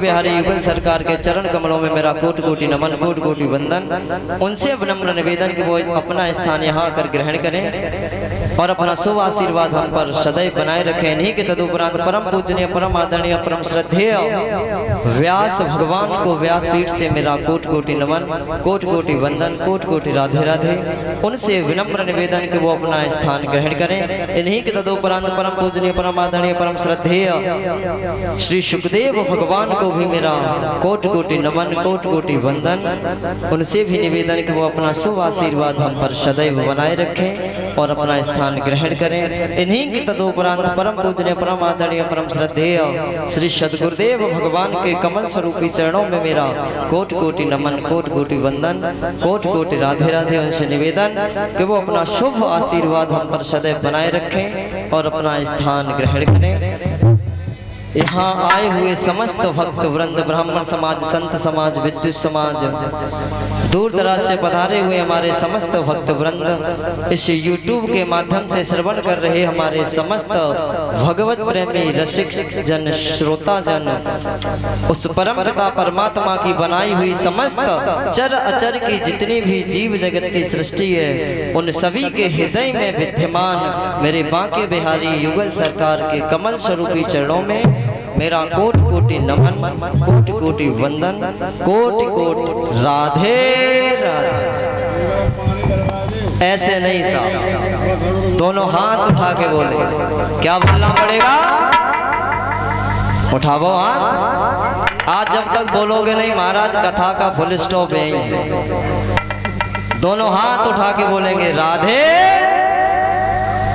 बिहारी युगल सरकार के चरण कमलों में मेरा कोटि कोटि नमन, कोटि कोटि वंदन। उनसे विनम्र निवेदन कि वो अपना स्थान यहाँ आकर ग्रहण करें और अपना शुभ आशीर्वाद हम पर सदैव बनाए रखें। इन्हीं के तदुपरांत परम पूजनीय, परम आदरणीय, परम श्रद्धेय व्यास भगवान को व्यासपीठ से मेरा कोटि कोटि नमन, कोटि कोटि वंदन, कोटि कोटि राधे राधे। उनसे विनम्र निवेदन कि वो अपना स्थान ग्रहण करें। इन्हीं के तदुपरांत परम पूजनीय, परम आदरणीय, परम श्रद्धेय श्री सुखदेव भगवान को भी मेरा कोटि कोटि नमन, कोटि कोटि वंदन। उनसे भी निवेदन कि वो अपना शुभ आशीर्वाद हम पर सदैव बनाए रखें और अपना स्थान ग्रहण करें। इन्हीं के तदुपरांत परम पूजनीय, परम आदरणीय, परम श्रद्धेय श्री सद्गुरुदेव भगवान के कमल स्वरूपी चरणों में मेरा कोटि कोटि नमन, कोटि कोटि वंदन, कोटि कोटि राधे राधे। उनसे निवेदन कि वो अपना शुभ आशीर्वाद हम पर सदैव बनाए रखें और अपना स्थान ग्रहण करें। यहाँ आए हुए समस्त भक्त वृंद, ब्राह्मण समाज, संत समाज, विद्युत समाज, दूर दराज से पधारे हुए हमारे समस्त भक्त वृंद, इस YouTube के माध्यम से श्रवण कर रहे हमारे समस्त भगवत प्रेमी रसिक जन, श्रोता जन, उस परम पिता परमात्मा की बनाई हुई समस्त चर अचर की जितनी भी जीव जगत की सृष्टि है, उन सभी के हृदय में विद्यमान मेरे बांके बिहारी युगल सरकार के कमल स्वरूपी चरणों में मेरा कोटि कोटि नमन, कोटि कोटि वंदन, कोटि कोटि राधे राधे। ऐसे नहीं साहब, दोनों हाथ उठा के बोले। क्या बोलना पड़ेगा? उठाओ हाथ। आज जब तक बोलोगे नहीं महाराज, कथा का फुल स्टॉप यही है। दोनों हाथ उठा के बोलेंगे राधे।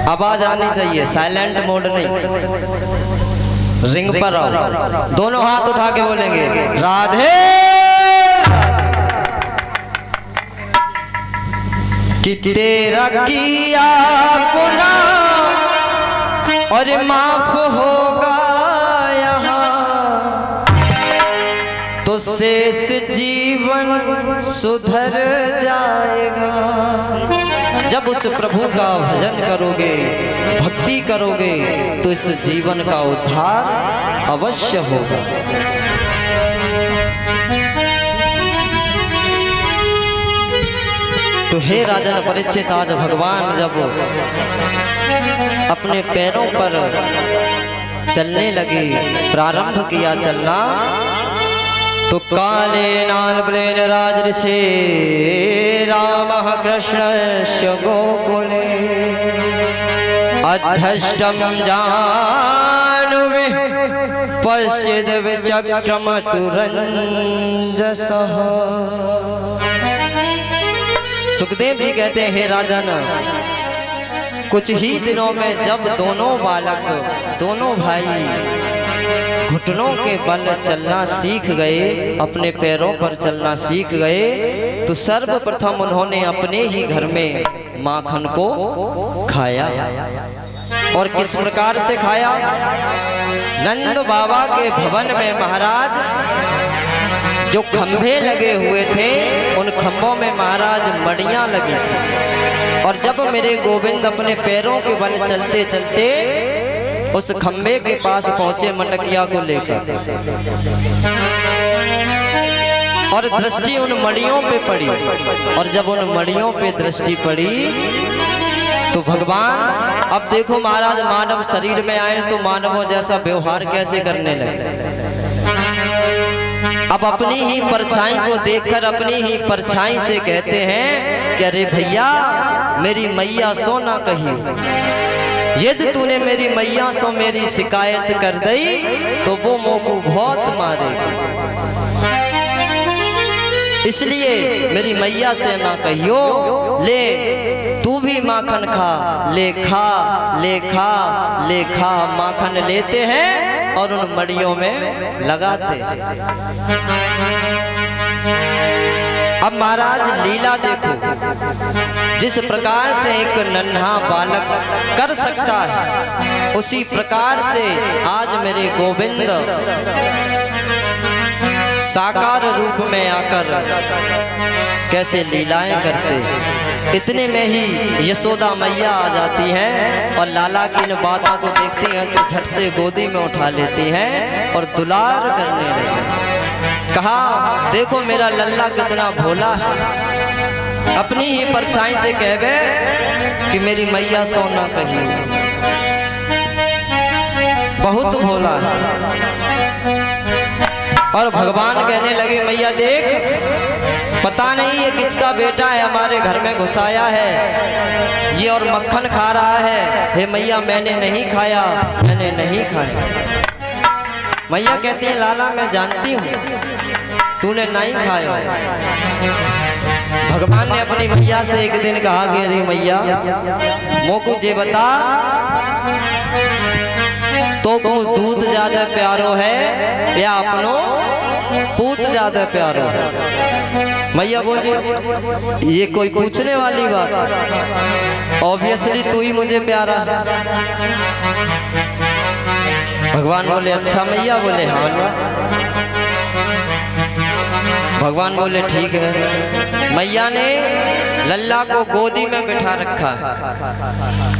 आवाज आनी चाहिए, साइलेंट मोड नहीं, रिंग पर आओ। दोनों हाथ उठा के बोलेंगे राधे कि तेरा किया गुनाह और माफ होगा यहाँ, तो शेष जीवन सुधर जाएगा। जब उस प्रभु का भजन करोगे, भक्ति करोगे, तो इस जीवन का उद्धार अवश्य होगा। तो हे राजन परीक्षित, आज भगवान जब अपने पैरों पर चलने लगे, प्रारंभ किया चलना, तो काले नाल ब्लेन राज ऋषि राम कृष्ण गोकुले अध्यष्टम जानुवे पश्चिद विचक्रम तुरंजसः। सुखदेव जी कहते हैं, हे राजन, कुछ ही दिनों में जब दोनों बालक, दोनों भाई घुटनों के बल चलना सीख गए, अपने पैरों पर चलना सीख गए, तो सर्वप्रथम उन्होंने अपने ही घर में माखन को खाया। और किस प्रकार से खाया? नंद बाबा के भवन में महाराज जो खंभे लगे हुए थे, उन खंभों में महाराज मड़ियां लगी थी। और जब मेरे गोविंद अपने पैरों के बल चलते चलते उस खंभे के पास पहुंचे मटकिया को लेकर, और दृष्टि उन मड़ियों पे पड़ी, और जब उन मड़ियों पे दृष्टि पड़ी तो भगवान, अब देखो महाराज, मानव शरीर में आए तो मानवों जैसा व्यवहार कैसे करने लगे। अब अपनी ही परछाई को देखकर अपनी ही परछाई से कहते हैं कि अरे भैया, मेरी मैया सो ना कही, यदि तूने मेरी मैया सो मेरी शिकायत कर दी तो वो मोको बहुत मारेगी, इसलिए मेरी मैया से ना कहियो, ले तू भी माखन खा, ले खा, ले खा, ले खा। माखन लेते हैं और उन मड़ियों में लगाते। अब महाराज लीला देखो, जिस प्रकार से एक नन्हा बालक कर सकता है, उसी प्रकार से आज मेरे गोविंद साकार रूप में आकर कैसे लीलाएं करते। इतने में ही यशोदा मैया आ जाती हैं और लाला की इन बातों को देखती हैं तो झट से गोदी में उठा लेती हैं और दुलार करने लगी। कहा देखो मेरा लल्ला कितना भोला है, अपनी ही परछाई से कहवे कि मेरी मैया सोना कही, बहुत भोला है। और भगवान कहने लगे मैया देख, पता नहीं ये किसका बेटा है हमारे घर में घुसाया है ये और मक्खन खा रहा है। हे मैया मैंने नहीं खाया, मैंने नहीं खाया। मैया कहती है लाला मैं जानती हूँ तूने नहीं खाया। भगवान ने अपनी मैया से एक दिन कहा कि अरे मैया मोकू जे बता तो को दूध ज्यादा प्यारो है या अपनो पूत ज्यादा प्यारो है। मैया बोली ये कोई पूछने वाली बात, ऑब्वियसली तू ही मुझे प्यारा। भगवान बोले अच्छा मैया, बोले हाँ मैया। भगवान बोले ठीक है। मैया ने लल्ला को गोदी में बिठा रखा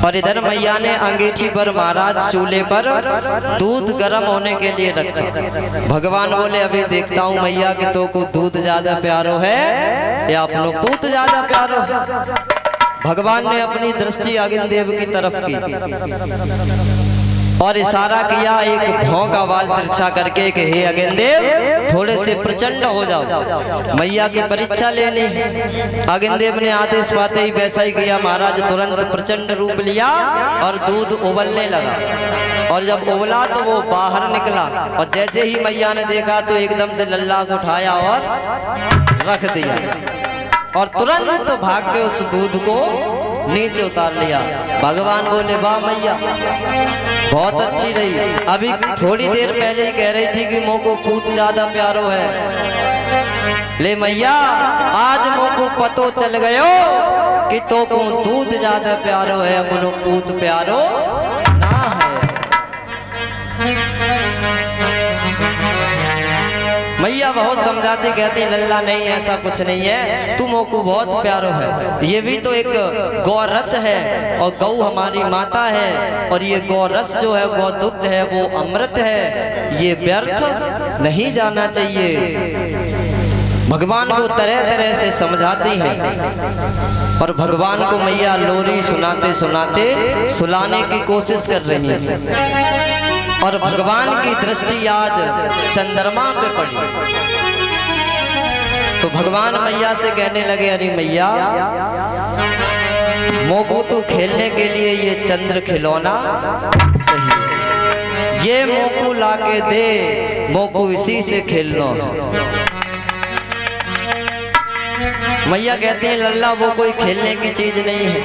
और इधर मैया ने अंगीठी पर महाराज चूल्हे पर दूध गर्म होने के लिए रखा। भगवान बोले अभी देखता हूँ मैया कि तो को दूध ज्यादा प्यारो है या अपनो पूत ज्यादा प्यारो है। भगवान ने अपनी दृष्टि अगिन देव की तरफ की और इशारा किया एक भौं का वाल तिरछा करके कि हे अगिन देव थोड़े से प्रचंड हो जाओ, मैया की परीक्षा लेनी। अगिन देव ने आदेश पाते ही वैसा ही किया। महाराज तुरंत प्रचंड रूप लिया और दूध उबलने लगा और जब उबला तो वो बाहर निकला और जैसे ही मैया ने देखा तो एकदम से लल्ला को उठाया और रख दिया और तुरंत भाग के उस दूध को नीचे उतार लिया। भगवान बोले वाह मैया बहुत अच्छी रही, अभी थोड़ी देर पहले ही कह रही थी कि मोको पूत ज्यादा प्यारो है। ले मैया आज मोको पतो चल गयो कि तो को दूध ज्यादा प्यारो है, अपनो पूत प्यारो ना है। मैया बहुत समझाती कहती लल्ला नहीं ऐसा कुछ नहीं है, तू मोको बहुत प्यारो है। ये भी तो एक गौ रस है और गौ हमारी माता है और ये गौ रस जो है गौ दुग्ध है वो अमृत है, ये व्यर्थ नहीं जाना चाहिए। भगवान को तरह तरह से समझाती हैं और भगवान को मैया लोरी सुनाते सुनाते सुलाने की कोशिश कर रही है और भगवान की दृष्टि आज चंद्रमा पे पड़ी तो भगवान मैया से कहने लगे अरे मैया मोको तो खेलने के लिए ये चंद्र खिलौना चाहिए, ये मोको लाके दे, मोको इसी से खेलना। मैया कहती है लल्ला वो कोई खेलने की चीज नहीं है।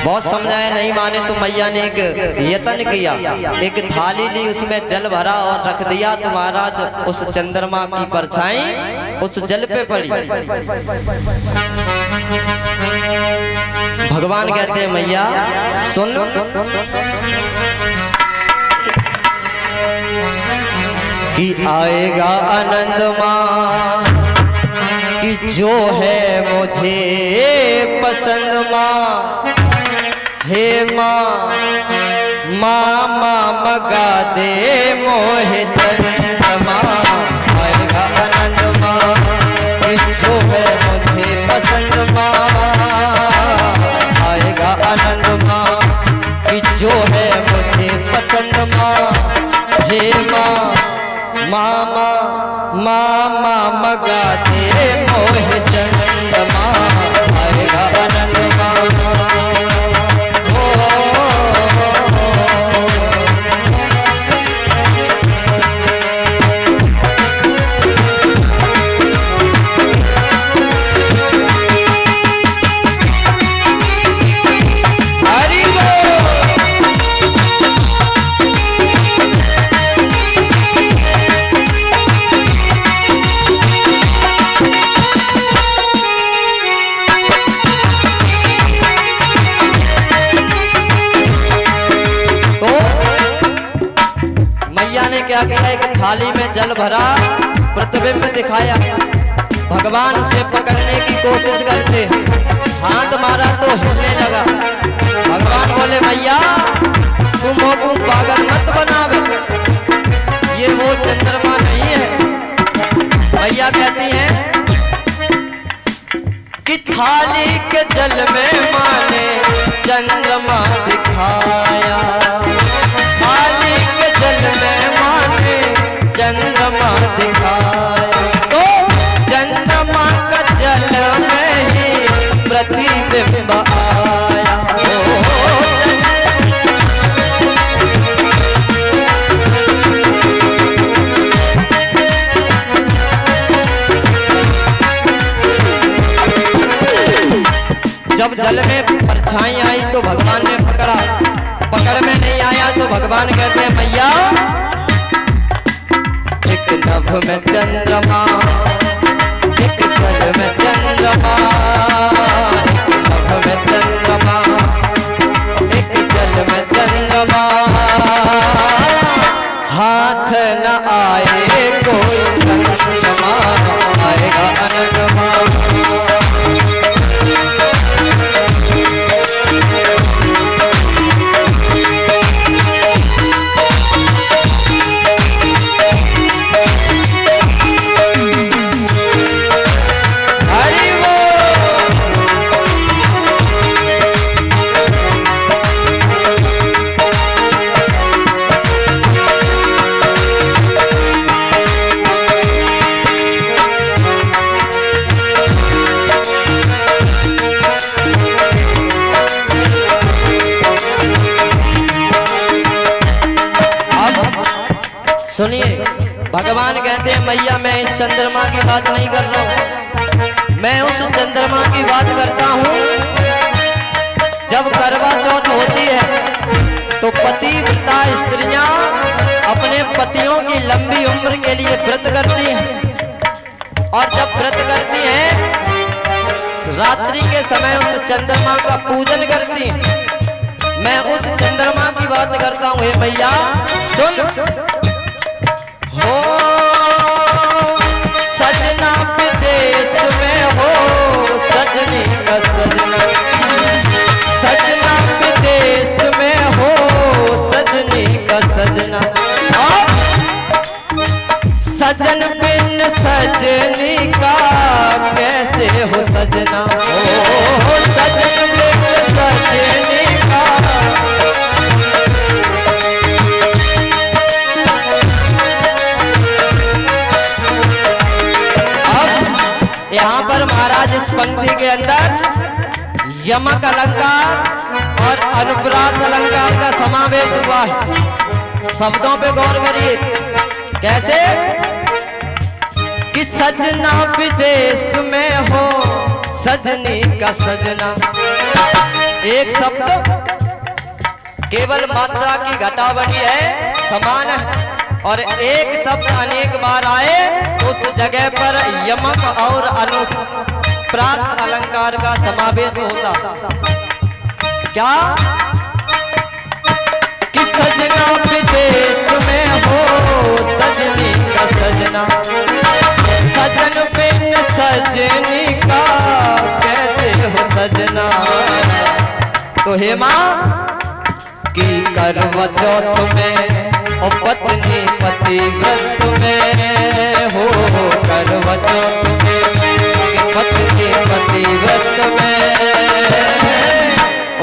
बहुत समझाया नहीं माने तो मैया ने एक यत्न किया, एक थाली ली उसमें जल भरा और रख दिया तो महाराज उस चंद्रमा की परछाई उस जल पे पड़ी। भगवान कहते हैं मैया सुन, कि आएगा आनंद माँ कि जो है मुझे पसंद माँ, हे माँ माँ माँ मगा दे मोहे चंद्रमा। आएगा आनंद माँ कि जो है मुझे पसंद माँ, आएगा आनंद माँ कि जो है मुझे पसंद माँ। हे माँ मामा मामा मगा दे मोहे चंद्रमा। आएगा आनंद माँ क्या किया, एक थाली में जल भरा प्रतिबिंब दिखाया, भगवान से पकड़ने की कोशिश करते, हाथ मारा तो हिलने लगा। भगवान बोले मैया तुम हो पागल मत बनावे, ये वो चंद्रमा नहीं है। मैया कहती हैं कि थाली के जल में माने चंद्रमा दिखाया, थाली के जल में माने चंद्रमा दिखाया, तो चंद्रमा का जल में ही प्रतिबिंब आया। जब जल में परछाई आई तो भगवान ने पकड़ा, पकड़ में नहीं आया तो भगवान कहते हैं मैया एक नभ में चंद्रमा, एक जल में चंद्रमा, एक नभ में चंद्रमा, एक जल में चंद्रमा, हाथ न आए कोई चंद्रमा आएगा अनंतमा। सुनिए, भगवान कहते हैं मैया मैं इस चंद्रमा की बात नहीं कर रहा हूँ, मैं उस चंद्रमा की बात करता हूँ जब करवा चौथ होती है तो पतिव्रता स्त्रियां अपने पतियों की लंबी उम्र के लिए व्रत करती हैं, और जब व्रत करती हैं रात्रि के समय उस चंद्रमा का पूजन करती हैं। मैं उस चंद्रमा की बात करता हूँ। हे मैया सुन, हो सजना विदेश में हो सजनी का सजना, सजना विदेश में हो सजनी का सजना, सजन बिन सजनी का कैसे हो सजना, हो सजन बिन सजनी का। यहाँ पर महाराज इस पंक्ति के अंदर यमक अलंकार और अनुप्रास अलंकार का समावेश हुआ है। शब्दों पे गौर करिए, कैसे कि सजना विदेश में हो सजनी का सजना, एक शब्द केवल मात्रा की घटा बढ़ी है, समान है, और एक शब्द अनेक बार आए उस जगह पर यमक और अनुप्रास अलंकार का समावेश होता। क्या कि सजना विदेश में हो सजनी का सजना, सजन बिन सजनी का कैसे हो सजना। तो हे माँ की करवा चौथ में और पत्नी पतिव्रत में हो, करवा चौथ में पत्नी पतिव्रत में।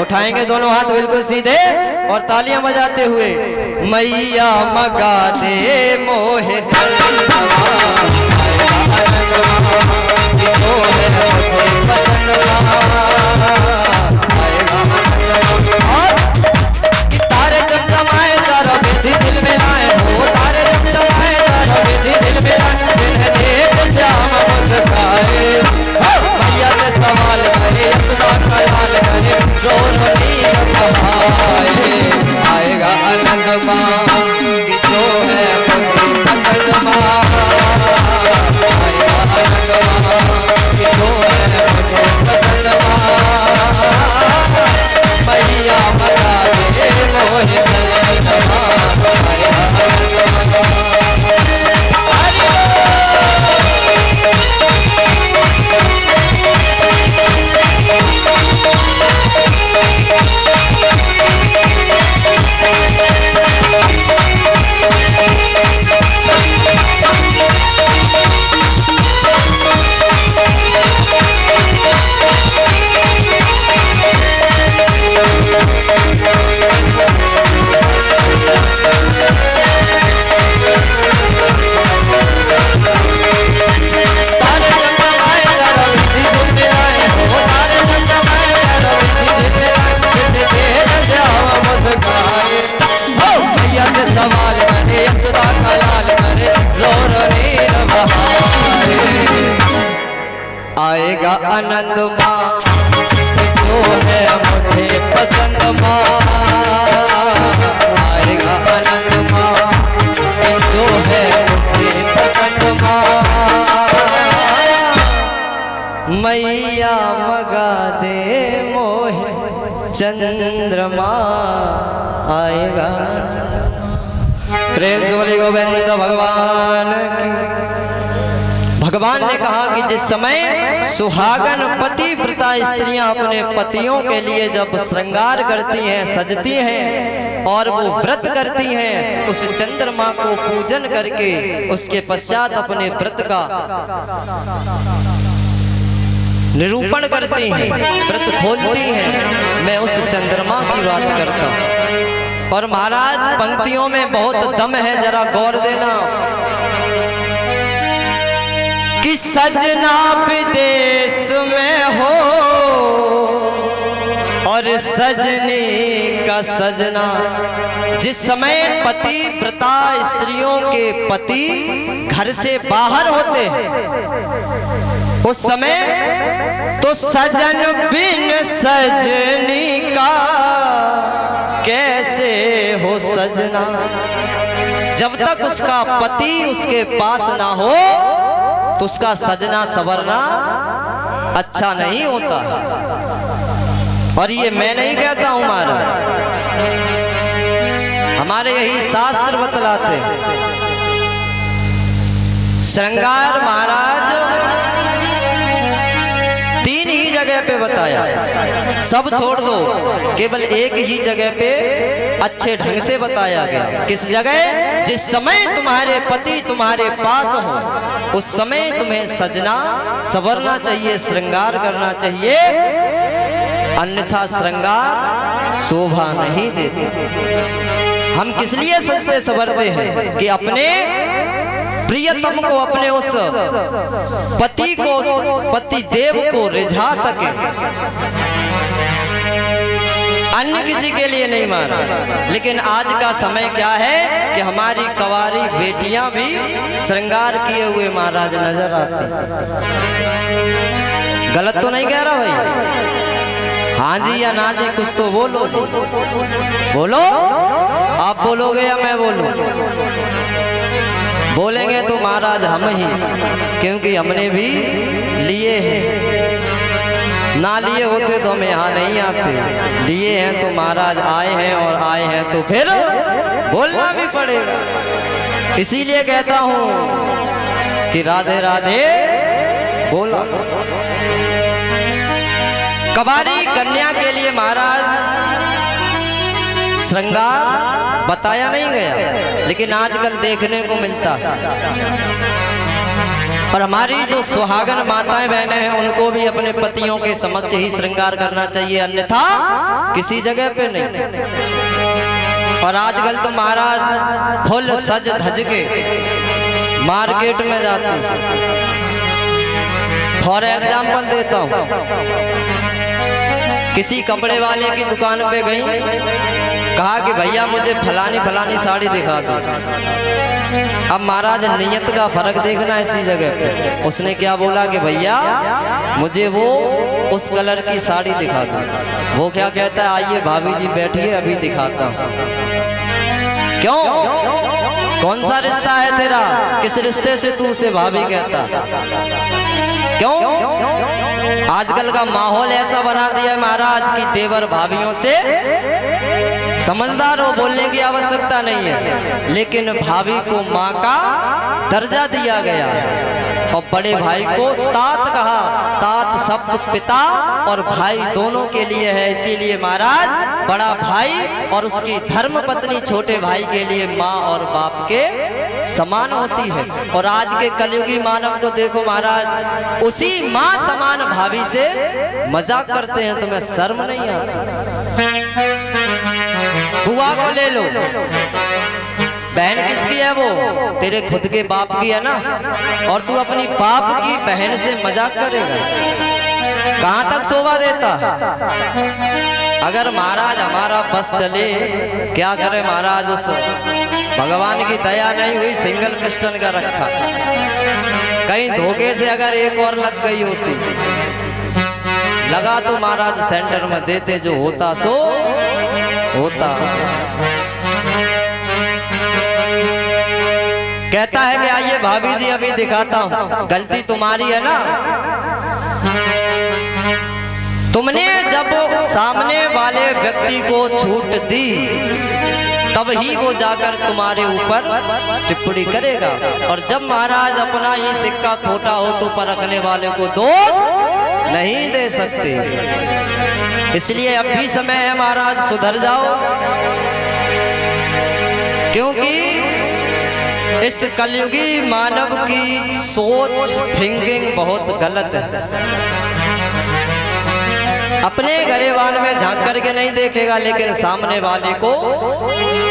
उठाएंगे दोनों हाथ बिल्कुल सीधे और तालियां बजाते हुए, मैया मगा दे मोहे तारे चमचमाए तारा बेटी दिल में लाए, हो तारे चमचमाए तारा बेटी दिल में लाए, जिन्हें देख श्याम मुस्काए, मैया से सवाल करे सुना ख्याल करे, दोनों नील बहाए, आएगा आनंद माँ की जो है मुझे पसंद माँ। नीर बहारे। आएगा आनंद माँ जो है मुझे पसंद माँ, आएगा आनंद माँ जो है मुझे पसंद माँ। मैया मगा दे मोहे चंद्रमा, आएगा। प्रेम से बोले गोविंद भगवान की। भगवान ने कहा कि जिस समय सुहागन पतिव्रता स्त्रियां अपने पतियों के लिए जब श्रृंगार करती हैं, सजती हैं और वो व्रत करती हैं, उस चंद्रमा को पूजन करके उसके पश्चात अपने व्रत का निरूपण करती हैं, व्रत खोलती हैं, मैं उस चंद्रमा की बात करता हूँ। और महाराज पंक्तियों में बहुत दम है, जरा गौर देना कि सजना विदेश में हो और सजनी का सजना। जिस समय पतिव्रता स्त्रियों के पति घर से बाहर होते हैं, उस समय तो सजन बिन सजनी का कैसे हो सजना। जब तक उसका पति उसके पास ना हो तो उसका सजना सवरना अच्छा नहीं होता। और ये मैं नहीं कहता हूं महाराज, हमारे यही शास्त्र बतलाते हैं। श्रृंगार महाराज तीन ही जगह पे बताया, सब छोड़ दो, केवल एक ही जगह पे अच्छे ढंग से बताया गया। किस जगह? जिस समय तुम्हारे पति तुम्हारे पास हो उस समय तुम्हें सजना संवरना चाहिए, श्रृंगार करना चाहिए, अन्यथा श्रृंगार शोभा नहीं देते। हम किस लिए सजते संवरते हैं कि अपने प्रियतम को, अपने उस पति को, पति देव को रिझा सके, अन्य किसी के लिए नहीं मारा। लेकिन आज का समय क्या है कि हमारी कवारी बेटियां भी श्रृंगार किए हुए महाराज नजर आती। गलत तो नहीं कह रहा भाई? हाँ जी या ना जी, कुछ तो बोलो जी, बोलो। आप बोलोगे या मैं बोलूं? बोलेंगे तो महाराज हम ही, क्योंकि हमने भी लिए हैं। ना लिए होते तो हम यहाँ नहीं आते, लिए हैं तो महाराज आए हैं, और आए हैं तो फिर बोलना भी पड़ेगा। इसीलिए कहता हूँ कि राधे राधे बोला। कवारी कन्या के लिए महाराज श्रृंगार बताया नहीं गया, लेकिन आजकल देखने को मिलता है। और हमारी जो सुहागन माताएं बहनें हैं उनको भी अपने पतियों के समक्ष ही श्रृंगार करना चाहिए, अन्यथा किसी जगह पे नहीं। और आजकल तो महाराज फुल सज धज के मार्केट में जाते हैं। फॉर एग्जाम्पल देता हूँ, किसी कपड़े वाले की दुकान पे गई, कहा कि भैया मुझे फलानी फलानी साड़ी दिखा दो। अब महाराज नियत का फर्क देखना इसी जगह पे। उसने क्या बोला कि भैया मुझे वो उस कलर की साड़ी दिखा दो। वो क्या कहता है, आइए भाभी जी बैठिए अभी दिखाता हूँ। क्यों? कौन सा रिश्ता है तेरा? किस रिश्ते से तू उसे भाभी कहता? क्यों? आजकल का माहौल ऐसा बना दिया है महाराज कि देवर भाभियों से समझदार हो, बोलने की आवश्यकता नहीं है, लेकिन भाभी को माँ का दर्जा दिया गया है और बड़े भाई को तात कहा। तात शब्द पिता और भाई दोनों के लिए है। इसीलिए महाराज बड़ा भाई और उसकी धर्म पत्नी छोटे भाई के लिए माँ और बाप के समान होती है। और आज के कलयुगी मानव को देखो महाराज, उसी माँ समान भाभी से मजाक करते हैं, तुम्हें शर्म नहीं आती? बुआ को ले लो, बहन किसकी है? वो तेरे खुद के बाप की है ना, और तू अपनी बाप की बहन से मजाक करेगा? कहां तक शोभा देता? अगर महाराज हमारा बस चले, क्या करे महाराज, उस भगवान की दया नहीं हुई, सिंगल पिस्टन का रखा। कहीं धोखे से अगर एक और लग गई होती, लगा तो महाराज सेंटर में देते, जो होता सो होता। कहता है कि आइए भाभी जी अभी दिखाता हूं, गलती तुम्हारी है ना। तुमने जब सामने वाले व्यक्ति को छूट दी, तब ही वो जाकर तुम्हारे ऊपर टिप्पणी करेगा। और जब महाराज अपना ही सिक्का खोटा हो तो परखने वाले को दोष नहीं दे सकते। इसलिए अब भी समय है महाराज, सुधर जाओ, क्योंकि इस कलयुगी मानव की सोच थिंकिंग बहुत गलत है। अपने गरेबान में झांक करके नहीं देखेगा, लेकिन सामने वाले को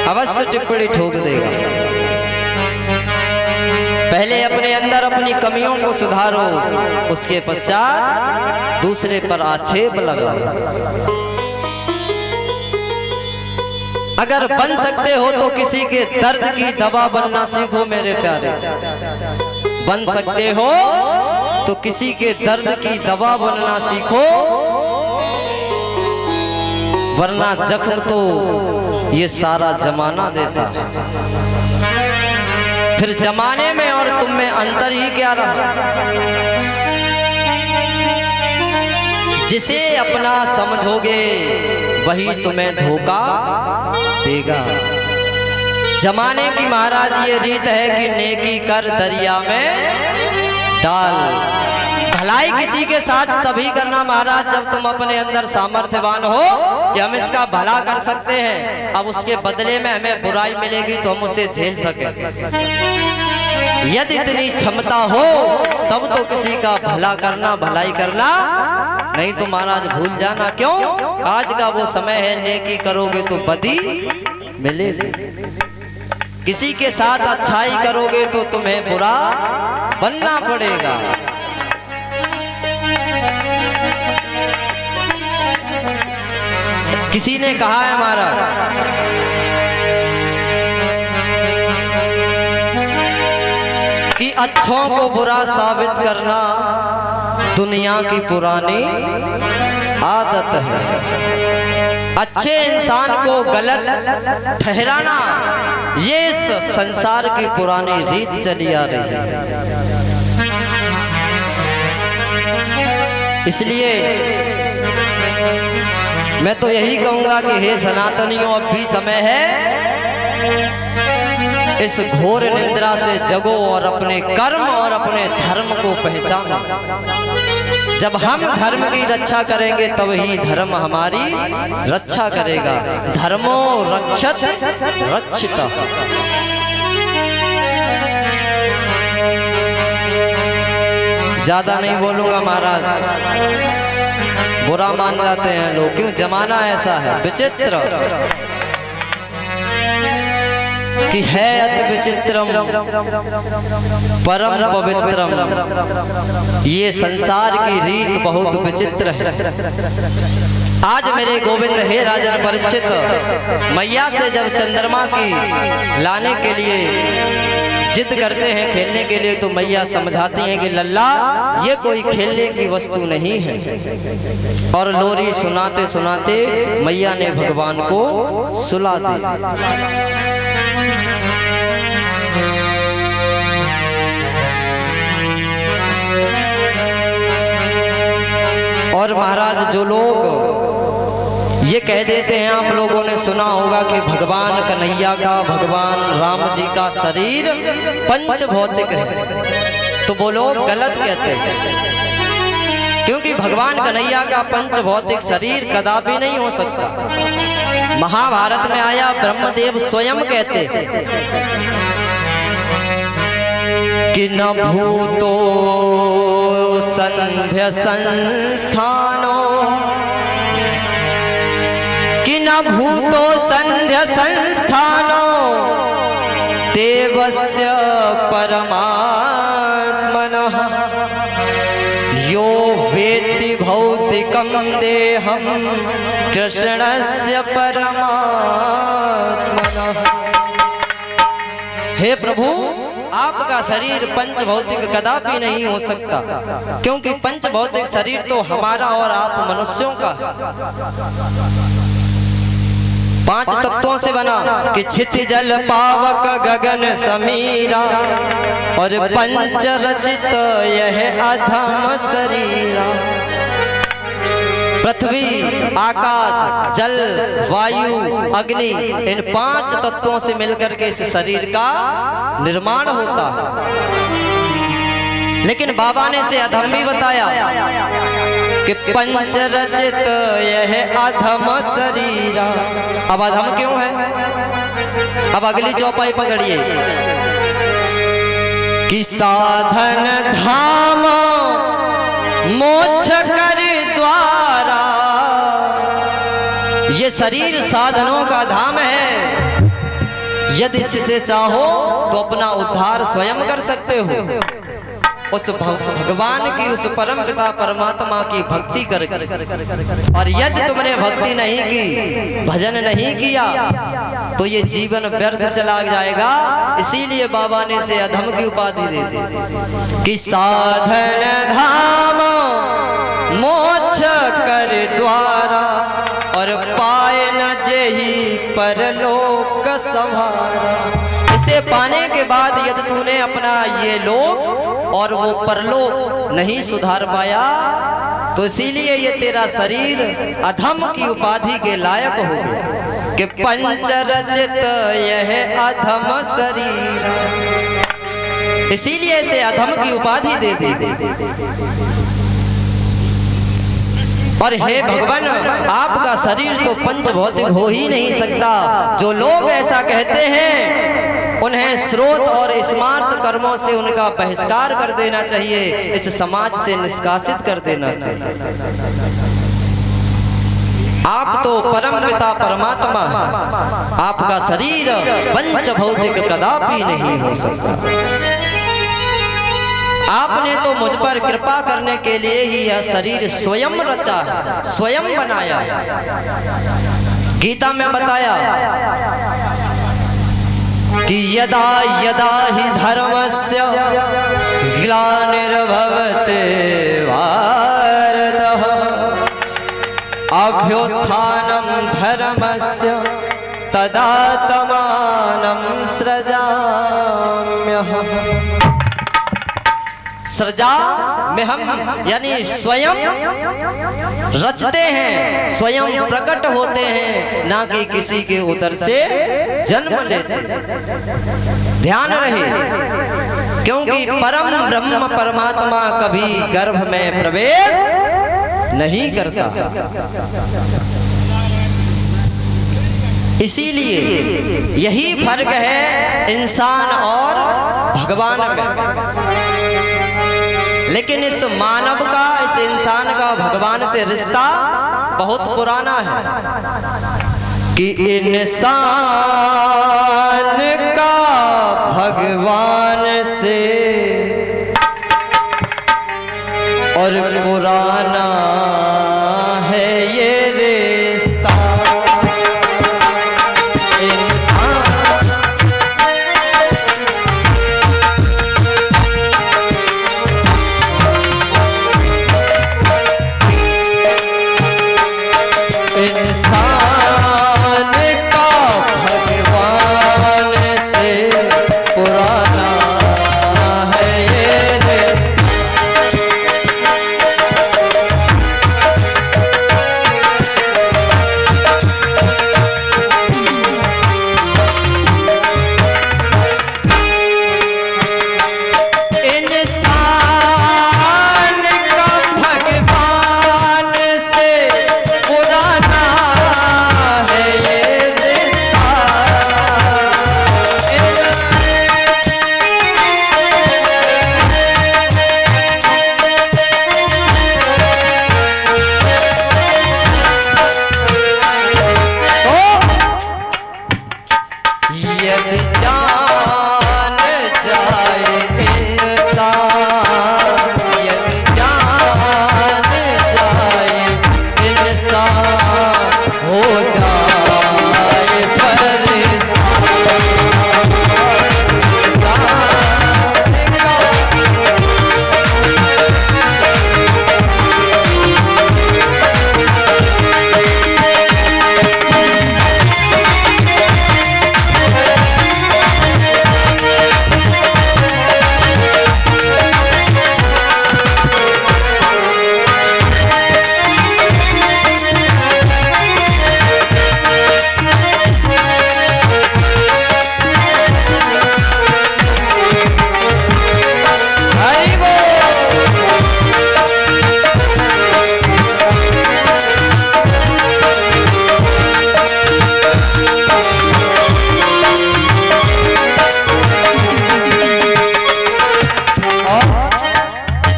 अवश्य टिप्पणी ठोक देगा। पहले अपने अंदर अपनी कमियों को सुधारो, उसके पश्चात दूसरे पर आक्षेप लगाओ। अगर बन सकते हो तो किसी के दर्द की दवा बनना सीखो मेरे प्यारे। बन सकते हो तो किसी के दर्द की दवा बनना सीखो, वरना जख्म तो ये सारा जमाना देता है। फिर जमाने में और तुम में अंतर ही क्या रहा। जिसे अपना समझोगे वही तुम्हें धोखा देगा। जमाने की महाराज ये रीत है कि नेकी कर दरिया में डाल। भलाई किसी के साथ तभी करना महाराज जब तुम अपने अंदर सामर्थ्यवान हो कि हम इसका भला कर सकते हैं। अब उसके बदले में हमें बुराई मिलेगी तो हम उसे झेल सके। यदि इतनी क्षमता हो तब तो किसी का भला करना, भलाई करना, नहीं तो महाराज भूल जाना। क्यों? आज का वो समय है, नेकी करोगे तो बदी मिलेगी। किसी के साथ अच्छाई करोगे तो तुम्हें बुरा बनना पड़ेगा। किसी ने कहा है महाराज, कि अच्छों को बुरा साबित करना दुनिया की पुरानी आदत है। अच्छे इंसान को गलत ठहराना ये इस संसार की पुरानी रीत चली आ रही है। इसलिए मैं तो यही कहूंगा कि हे सनातनियों, अब भी समय है, इस घोर निंद्रा से जगो और अपने कर्म और अपने धर्म को पहचानो। जब हम धर्म की रक्षा करेंगे तब ही धर्म हमारी रक्षा करेगा। धर्मो रक्षत रक्षिता। ज्यादा नहीं बोलूंगा महाराज, बुरा मान जाते हैं लोग। क्यों? जमाना ऐसा है विचित्र कि है अति विचित्रम परम पवित्रम। ये संसार की रीत बहुत विचित्र है। आज मेरे गोविंद हे राजन परीक्षित, मैया से जब चंद्रमा की लाने के लिए जिद करते हैं, खेलने के लिए, तो मैया समझाती हैं कि लल्ला ये कोई खेलने की वस्तु नहीं है। और लोरी सुनाते सुनाते मैया ने भगवान को सुला दी। और महाराज जो लोग ये कह देते हैं, आप लोगों ने सुना होगा कि भगवान कन्हैया का, भगवान राम जी का शरीर पंच भौतिक है, तो वो लोग गलत कहते हैं। क्योंकि भगवान कन्हैया का पंच भौतिक शरीर कदापि नहीं हो सकता। महाभारत में आया, ब्रह्मदेव स्वयं कहते कि न भूतो संध्य संस्थानो, कि न भूतो संध्य संस्थानो देवस्य परमात्मनः, यो वेत्ति भौतिकं देहं कृष्णस्य परमात्मनः। हे प्रभु, आपका शरीर पंच भौतिक कदापि नहीं हो सकता, क्योंकि पंच भौतिक शरीर तो हमारा और आप मनुष्यों का 5 तत्वों से बना कि क्षिति जल पावक गगन समीरा और पंच रचित यह अधम शरीरा। पृथ्वी, आकाश, जल, वायु, अग्नि, इन 5 तत्वों से मिलकर के इस शरीर का निर्माण होता है। लेकिन बाबा ने इसे अधम भी बताया कि पंच रचित यह अधम शरीरा। अब अधम क्यों है? अब अगली चौपाई पकड़िए कि साधन धाम मोक्ष कर द्वारा। ये शरीर साधनों का धाम है। यदि इससे चाहो तो अपना उद्धार स्वयं कर सकते हो। उस भगवान की, उस परम पिता परमात्मा की भक्ति करके। और यदि तुमने भक्ति नहीं की, भजन नहीं किया, तो ये जीवन व्यर्थ चला जाएगा। इसीलिए बाबा ने इसे अधम की उपाधि दे दी कि साधन धाम मोक्ष कर द्वारा और पाए न जेहि परलोक संभारा। इसे पाने के बाद यदि तूने अपना ये लोक और वो परलोक नहीं सुधार पाया, तो इसीलिए ये तेरा शरीर अधम की उपाधि के लायक हो गया कि पंच रचित यह अधम शरीर। इसीलिए इसे अधम की उपाधि दे दी। और हे भगवान, आपका शरीर तो पंच भौतिक हो ही नहीं सकता। जो लोग ऐसा कहते हैं उन्हें स्रोत और स्मार्त कर्मों से उनका बहिष्कार कर देना चाहिए, इस समाज से निष्कासित कर देना चाहिए। आप तो परम पिता परमात्मा हैं, आपका शरीर पंच भौतिक कदापि नहीं हो सकता। आपने तो मुझ पर कृपा करने के लिए ही यह शरीर स्वयं रचा है, स्वयं बनाया है। गीता में बताया कि यदा यदा ही धर्मस्य ग्लानिर्भवते भारतः अभ्युत्थानं धर्मस्य तदात्मानं सृजाम्यहम्। सृजा में हम यानी स्वयं रचते हैं, स्वयं प्रकट होते हैं, ना कि किसी के उदर से जन्म लेते। ध्यान रहे, क्योंकि परम ब्रह्म परमात्मा कभी गर्भ में प्रवेश नहीं करता। इसीलिए यही फर्क है इंसान और भगवान में। लेकिन इस मानव का, इस इंसान का भगवान से रिश्ता बहुत पुराना है कि इंसान का भगवान से और पुराना है ये रिश्ता।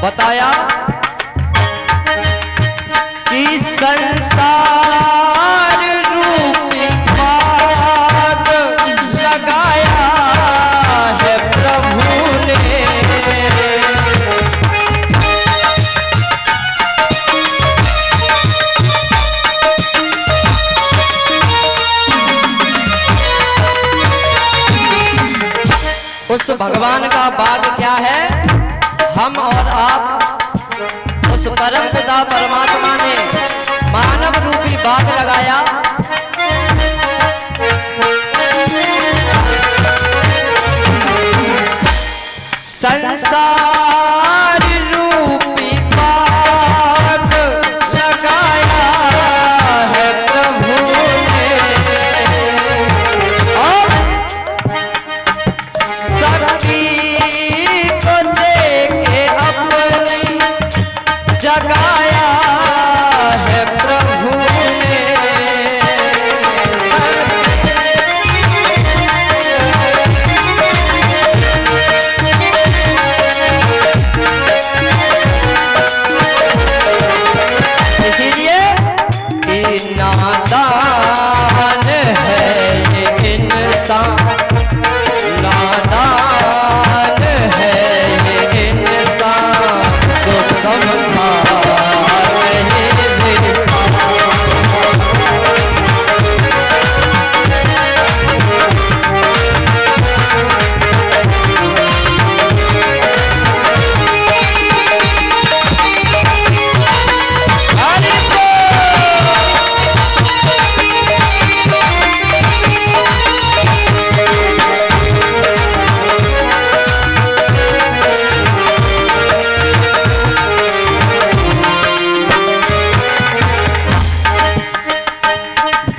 बताया कि संसार रूपी बाग लगाया है प्रभु ने। उस भगवान का बाग क्या है? हम और आप उस परम पिता परमात्मा ने मानव रूपी बाग लगाया। संसार रूपी बाग लगाया है प्रभु ने। और शक्ति को देके अपनी जगाया है प्रभु ने। इसीलिए कि नादान है ये इंसान, नादान है ये इंसान जो समझा नहीं लिखता।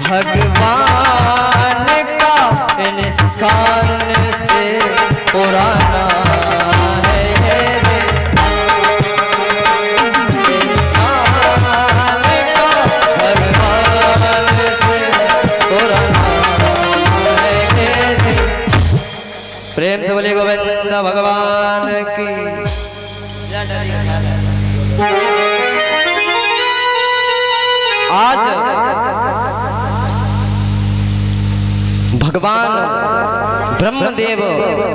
भगवान का इंसान से पुराना है ये रिश्ता। इंसान का भगवान से पुराना है ये रिश्ता। प्रेम से बोले गोविंद भगवान की। आज भगवान ब्रह्मदेव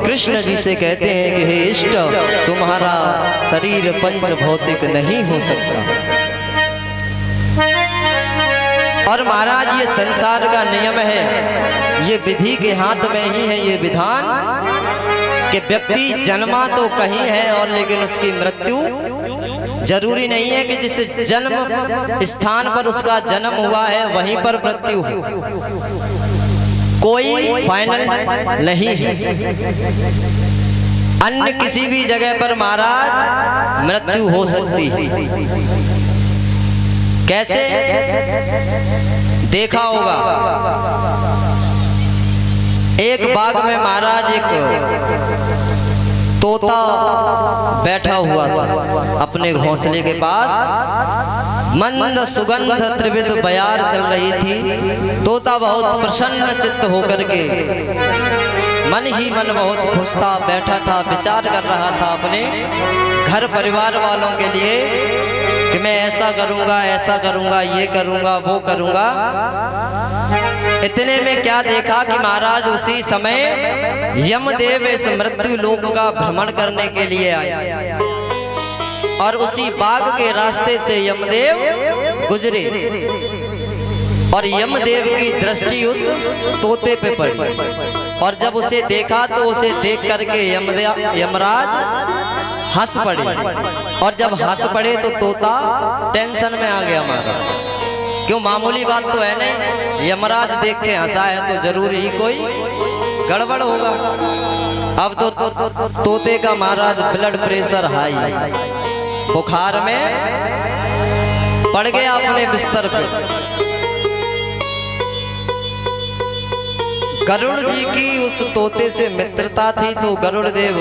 कृष्ण जी से कहते हैं कि हे इष्ट, तुम्हारा शरीर पंच भौतिक नहीं हो सकता। और महाराज ये संसार का नियम है, ये विधि के हाथ में ही है ये विधान कि व्यक्ति जन्मा तो कहीं है और लेकिन उसकी मृत्यु जरूरी नहीं है कि जिस जन्म स्थान पर उसका जन्म हुआ है वहीं पर मृत्यु हो। कोई फाइनल नहीं है। अन्य किसी भी जगह पर महाराज मृत्यु हो सकती है। कैसे? देखा होगा एक बाग में महाराज एक तोता बैठा हुआ था अपने घोंसले के पास। मंद सुगंध त्रिविध बयार चल रही थी। तोता बहुत प्रसन्न चित्त होकर के मन ही मन बहुत खुश था, बैठा था, विचार कर रहा था अपने घर परिवार वालों के लिए कि मैं ऐसा करूंगा, ऐसा करूंगा, ये करूंगा, वो करूंगा। इतने में क्या देखा कि महाराज उसी समय यमदेव इस मृत्यु लोक का भ्रमण करने के लिए आए और उसी बाग के रास्ते से यमदेव गुजरे और यमदेव की दृष्टि उस तोते पे पड़ी। और जब उसे देखा तो उसे देख करके यमराज हंस पड़े। और जब हंस पड़े तो तोता टेंशन में आ गया महाराज। क्यों, मामूली बात तो है नहीं, यमराज देख के हंसा है तो जरूर ही कोई गड़बड़ होगा। अब तो तोते का महाराज ब्लड प्रेशर हाई, बुखार में पड़ गया अपने बिस्तर पे। गरुड़ जी की उस तोते से मित्रता थी तो गरुड़ देव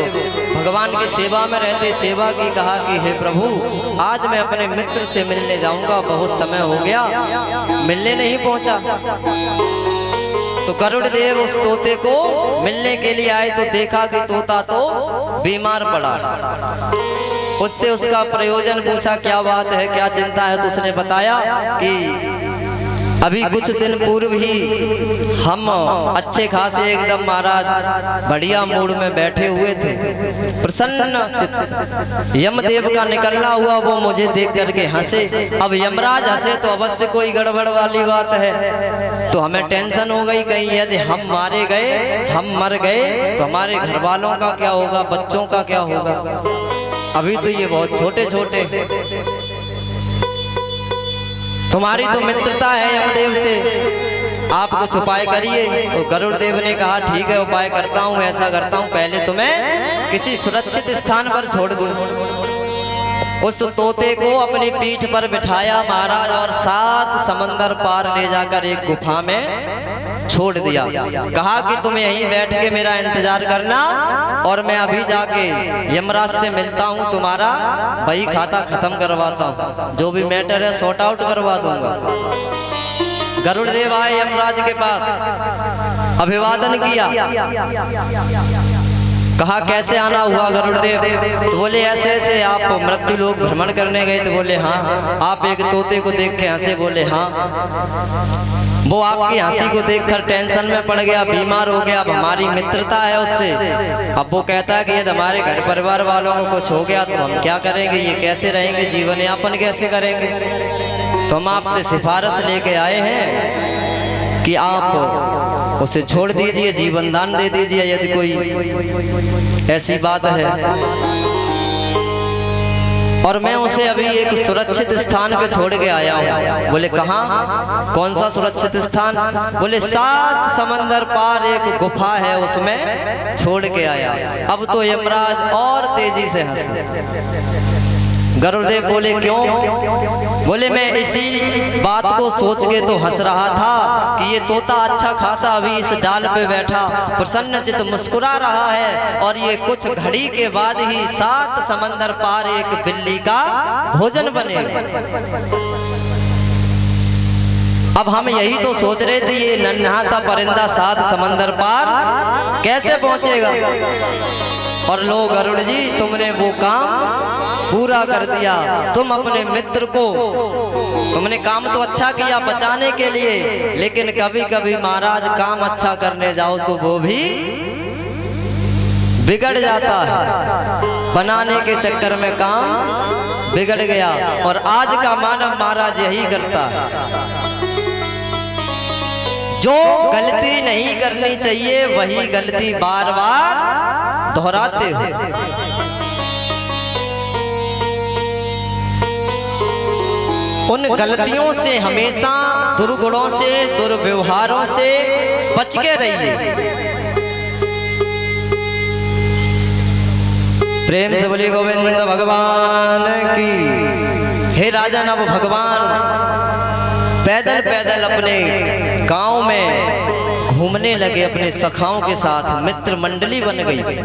भगवान की सेवा में रहते सेवा की कहा कि हे प्रभु, आज मैं अपने मित्र से मिलने जाऊंगा, बहुत समय हो गया मिलने नहीं पहुंचा। तो तो गरुड़ देव उस तोते को मिलने के लिए आए तो देखा कि तोता तो बीमार पड़ा। उससे उसका प्रयोजन पूछा, क्या बात है, क्या चिंता है। तो उसने बताया कि अभी कुछ दिन पूर्व ही हम अच्छे खासे एकदम महाराज बढ़िया मूड में बैठे हुए थे, प्रसन्न चित्त। यमदेव का निकलना हुआ, वो मुझे देख करके हंसे। अब यमराज हंसे तो अवश्य कोई गड़बड़ वाली बात है। तो हमें टेंशन हो गई, कहीं यदि हम मारे गए, हम मर गए तो हमारे घर वालों का क्या होगा, बच्चों का क्या होगा। अभी तो ये बहुत छोटे छोटे, तुम्हारी तो मित्रता है यमदेव से, आप कुछ उपाय करिए। तो गरुड़ देव ने कहा ठीक है, उपाय करता हूँ। ऐसा करता हूँ, पहले तुम्हें किसी सुरक्षित स्थान पर छोड़ दूं। उस तोते को अपनी पीठ पर बिठाया महाराज और 7 समंदर पार ले जाकर एक गुफा में छोड़ दिया। कहा कि तुम यहीं बैठ के मेरा इंतजार करना और मैं अभी जाके यमराज से मिलता हूँ, तुम्हारा वही खाता खत्म करवाता हूँ, जो भी मैटर है सॉर्ट आउट करवा दूंगा। गरुड़ देव आए यमराज के पास, अभिवादन किया। कहा कैसे आना हुआ गरुड़ देव? तो बोले ऐसे ऐसे आप मृत्यु लोक भ्रमण करने गए। तो बोले हाँ। आप एक तोते को देख के हंसे? बोले हाँ। वो आपकी हंसी को देखकर टेंशन में पड़ गया, बीमार हो गया। अब हमारी मित्रता है उससे। अब वो कहता है कि यदि हमारे घर परिवार वालों को कुछ हो गया तो हम क्या करेंगे, ये कैसे रहेंगे, जीवन यापन कैसे करेंगे। तो हम आपसे सिफारिश लेके आए हैं कि आप उसे छोड़ दीजिए, जीवन दान दे दीजिए, यदि कोई ऐसी बात है। और मैं उसे अभी एक सुरक्षित स्थान पे छोड़ के आया हूँ। बोले कहाँ, कौन सा सुरक्षित स्थान? बोले 7 समंदर पार एक गुफा है, उसमें छोड़ के आया। अब तो यमराज और तेजी से हंसे। गरुड़देव बोले क्यों? बोले मैं इसी बात को सोच के तो हंस रहा था कि ये तोता अच्छा खासा अभी इस डाल पे बैठा प्रसन्नचित मुस्कुरा रहा है और ये कुछ घड़ी के बाद ही 7 समंदर पार एक बिल्ली का भोजन बने। अब हम यही तो सोच रहे थे, ये नन्हा सा परिंदा 7 समंदर पार कैसे पहुंचेगा। और लो गरुड़ जी, तुमने वो काम पूरा कर दिया। तुम अपने मित्र को, तुमने काम तो अच्छा किया बचाने के लिए, लेकिन कभी कभी महाराज काम अच्छा करने जाओ तो वो भी बिगड़ जाता है। बनाने के चक्कर में काम बिगड़ गया। और आज का मानव महाराज यही करता है, जो गलती नहीं करनी चाहिए वही गलती बार बार दोहराते हो। उन गलतियों से हमेशा, दुर्गुणों से, दुर्व्यवहारों से बच के रहिए। प्रेम से बोलिए गोविंद भगवान की। हे राजन, अब भगवान पैदल पैदल अपने गांव में घूमने लगे, अपने सखाओं के साथ मित्र मंडली बन गई।